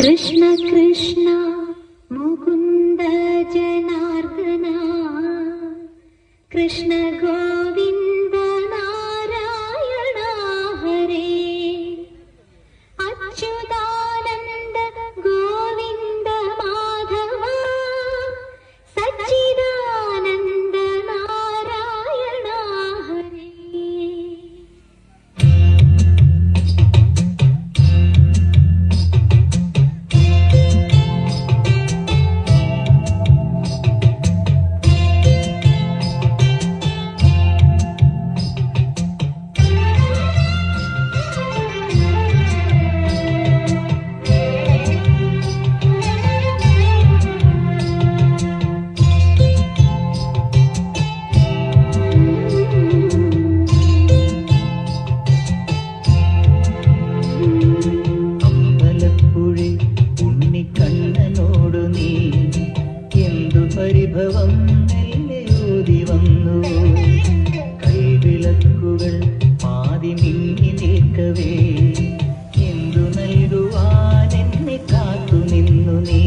കൃഷ്ണ കൃഷ്ണ മുകുന്ദ ജനാർദ്ദന കൃഷ്ണ ഗോവിന്ദ നാരായണ ഹരേ അച്യുതാനന്ദ ഗോവിന്ദ മാധവ സച്ചിദാനന്ദ നാരായണ ഹരേ. പരിഭവം മെല്ലെയൂതി വന്നു കൈവിളക്കുകൾ പാതി മിന്നി നിൽക്കവേ എന്തു നൽകുവാൻ എന്നെ കാത്തു നിന്നു നീ.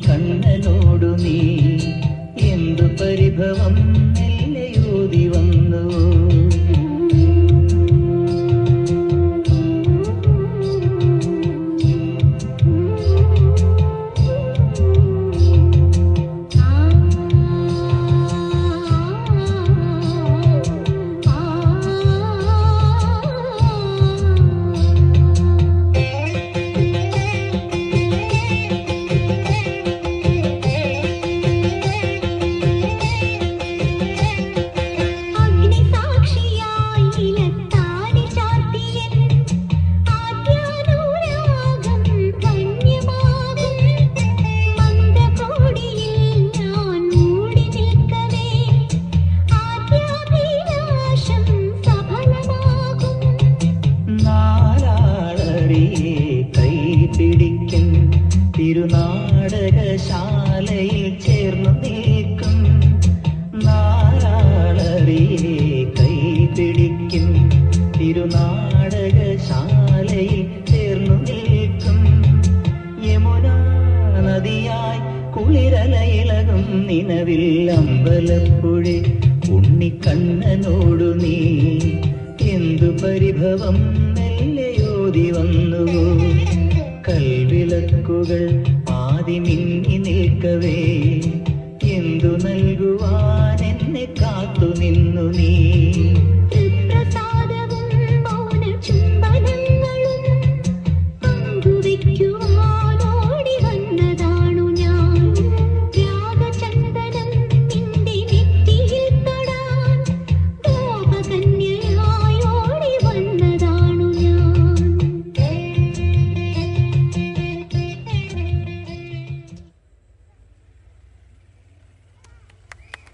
കണ്ണനോടു നീ എന്തു പരിഭവം മെല്ലെയൂതി വന്നു. കൈപിടിക്കും തിരുനാടകശാലയിൽ ചേർന്നു നിൽക്കും നാരാളറിയെ കൈപിടിക്കും തിരുനാടകശാലയിൽ ചേർന്നു നിൽക്കും യമുനാ നദിയായി കുളിരലയിളകും നിലവിൽ അമ്പലപ്പുഴെ ഉണ്ണിക്കണ്ണനോടു നീ എന്തു പരിഭവം മെല്ലെയൂതി വന്നു കൽവിളക്കുകൾ പാതി മിന്നി നിൽക്കവേ